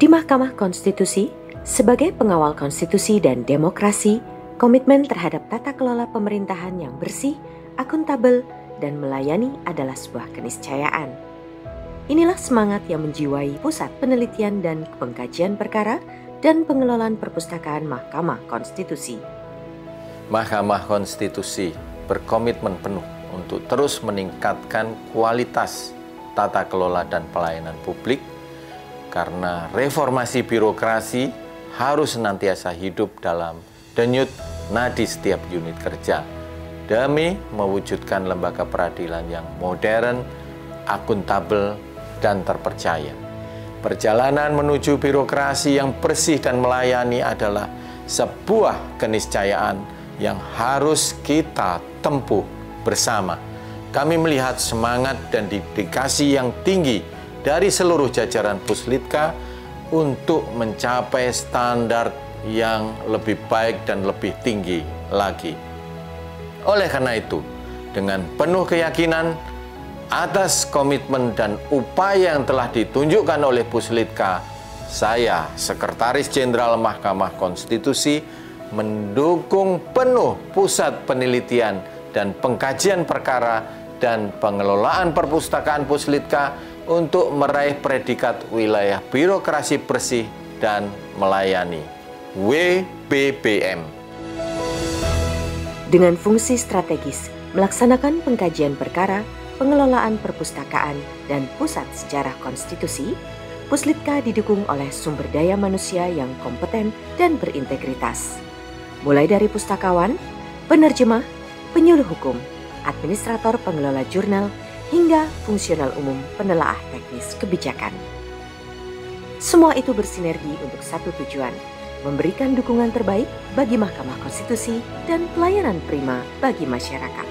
Di Mahkamah Konstitusi, sebagai pengawal konstitusi dan demokrasi, komitmen terhadap tata kelola pemerintahan yang bersih, akuntabel, dan melayani adalah sebuah keniscayaan. Inilah semangat yang menjiwai Pusat Penelitian dan Pengkajian Perkara dan Pengelolaan Perpustakaan Mahkamah Konstitusi. Mahkamah Konstitusi berkomitmen penuh untuk terus meningkatkan kualitas tata kelola dan pelayanan publik, karena reformasi birokrasi harus senantiasa hidup dalam denyut nadi setiap unit kerja demi mewujudkan lembaga peradilan yang modern, akuntabel, dan terpercaya. Perjalanan menuju birokrasi yang bersih dan melayani adalah sebuah keniscayaan yang harus kita tempuh bersama. Kami melihat semangat dan dedikasi yang tinggi dari seluruh jajaran Puslitka untuk mencapai standar yang lebih baik dan lebih tinggi lagi. Oleh karena itu, dengan penuh keyakinan atas komitmen dan upaya yang telah ditunjukkan oleh Puslitka, saya, Sekretaris Jenderal Mahkamah Konstitusi, mendukung penuh Pusat Penelitian dan Pengkajian Perkara dan Pengelolaan Perpustakaan Puslitka untuk meraih predikat wilayah birokrasi bersih dan melayani WBBM. Dengan fungsi strategis melaksanakan pengkajian perkara, pengelolaan perpustakaan, dan pusat sejarah konstitusi, Puslitka didukung oleh sumber daya manusia yang kompeten dan berintegritas. Mulai dari pustakawan, penerjemah, penyuluh hukum, administrator pengelola jurnal, hingga fungsional umum penelaah teknis kebijakan. Semua itu bersinergi untuk satu tujuan, memberikan dukungan terbaik bagi Mahkamah Konstitusi dan pelayanan prima bagi masyarakat.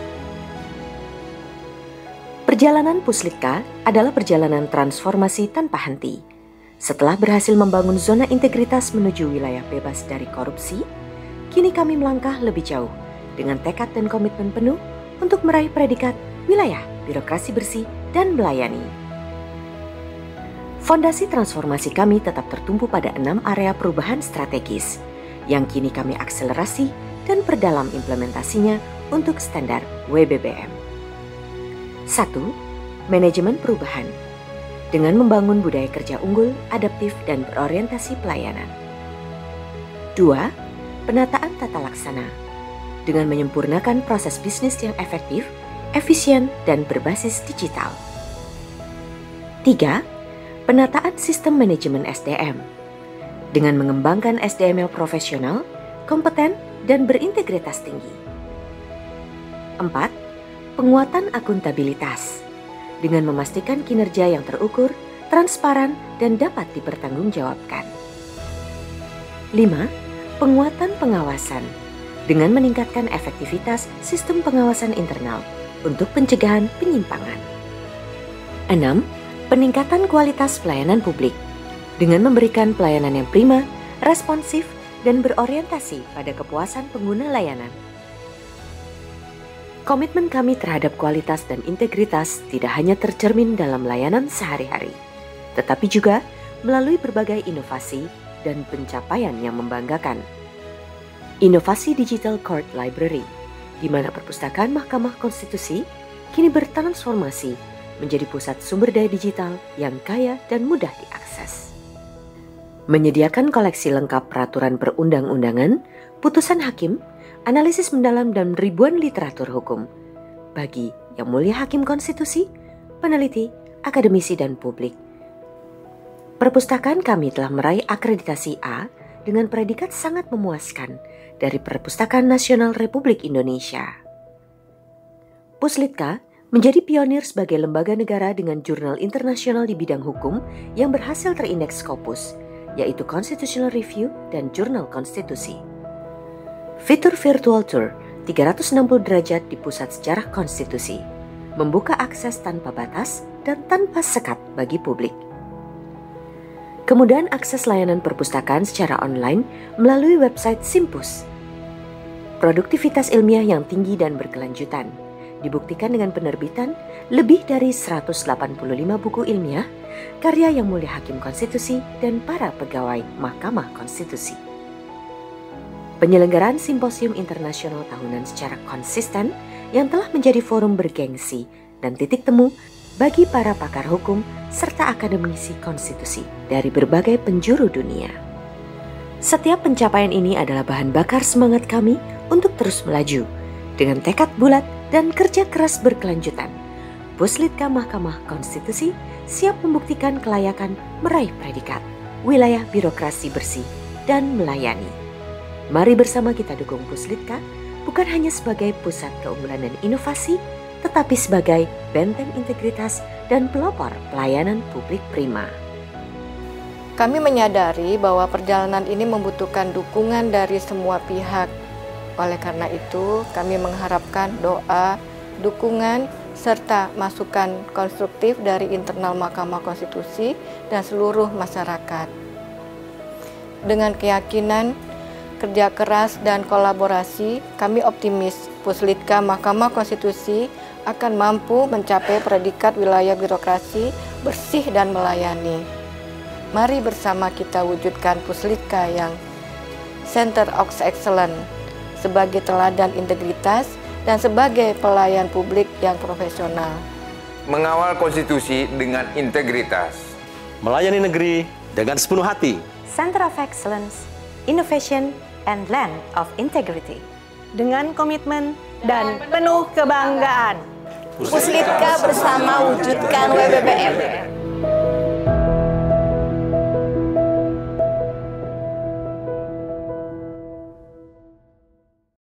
Perjalanan Puslitka adalah perjalanan transformasi tanpa henti. Setelah berhasil membangun zona integritas menuju wilayah bebas dari korupsi, kini kami melangkah lebih jauh dengan tekad dan komitmen penuh untuk meraih predikat wilayah birokrasi bersih dan melayani. Fondasi transformasi kami tetap tertumpu pada 6 area perubahan strategis yang kini kami akselerasi dan perdalam implementasinya untuk standar WBBM. 1. Manajemen perubahan dengan membangun budaya kerja unggul, adaptif, dan berorientasi pelayanan. 2. Penataan tata laksana dengan menyempurnakan proses bisnis yang efektif, efisien, dan berbasis digital. 3. Penataan sistem manajemen SDM dengan mengembangkan SDM yang profesional, kompeten, dan berintegritas tinggi. 4. Penguatan akuntabilitas dengan memastikan kinerja yang terukur, transparan, dan dapat dipertanggungjawabkan. 5. Penguatan pengawasan dengan meningkatkan efektivitas sistem pengawasan internal untuk pencegahan penyimpangan. 6. Peningkatan kualitas pelayanan publik dengan memberikan pelayanan yang prima, responsif, dan berorientasi pada kepuasan pengguna layanan. Komitmen kami terhadap kualitas dan integritas tidak hanya tercermin dalam layanan sehari-hari, tetapi juga melalui berbagai inovasi dan pencapaian yang membanggakan. Inovasi Digital Court Library, di mana perpustakaan Mahkamah Konstitusi kini bertransformasi menjadi pusat sumber daya digital yang kaya dan mudah diakses. Menyediakan koleksi lengkap peraturan perundang-undangan, putusan hakim, analisis mendalam, dan ribuan literatur hukum bagi Yang Mulia Hakim Konstitusi, peneliti, akademisi, dan publik. Perpustakaan kami telah meraih akreditasi A dengan predikat sangat memuaskan dari Perpustakaan Nasional Republik Indonesia. Puslitka menjadi pionir sebagai lembaga negara dengan jurnal internasional di bidang hukum yang berhasil terindeks Scopus, yaitu Constitutional Review dan Jurnal Konstitusi. Fitur Virtual Tour 360 derajat di Pusat Sejarah Konstitusi membuka akses tanpa batas dan tanpa sekat bagi publik. Kemudahan akses layanan perpustakaan secara online melalui website Simpus. Produktivitas ilmiah yang tinggi dan berkelanjutan dibuktikan dengan penerbitan lebih dari 185 buku ilmiah, karya Yang Mulia Hakim Konstitusi dan para pegawai Mahkamah Konstitusi. Penyelenggaraan Simposium Internasional Tahunan secara konsisten yang telah menjadi forum bergengsi dan titik temu bagi para pakar hukum serta akademisi konstitusi dari berbagai penjuru dunia. Setiap pencapaian ini adalah bahan bakar semangat kami untuk terus melaju dengan tekad bulat dan kerja keras berkelanjutan. Puslitka Mahkamah Konstitusi siap membuktikan kelayakan meraih predikat wilayah birokrasi bersih dan melayani. Mari bersama kita dukung Puslitka bukan hanya sebagai pusat keunggulan dan inovasi, tetapi sebagai benteng integritas dan pelopor pelayanan publik prima. Kami menyadari bahwa perjalanan ini membutuhkan dukungan dari semua pihak. Oleh karena itu, kami mengharapkan doa, dukungan, serta masukan konstruktif dari internal Mahkamah Konstitusi dan seluruh masyarakat. Dengan keyakinan, kerja keras, dan kolaborasi, kami optimis Puslitka Mahkamah Konstitusi akan mampu mencapai predikat wilayah birokrasi bersih dan melayani. Mari bersama kita wujudkan Puslitka yang Center of Excellence sebagai teladan integritas dan sebagai pelayan publik yang profesional. Mengawal konstitusi dengan integritas. Melayani negeri dengan sepenuh hati. Center of Excellence, Innovation, and Land of Integrity. Dengan komitmen dan penuh kebanggaan. Puslitka bersama wujudkan WBBM.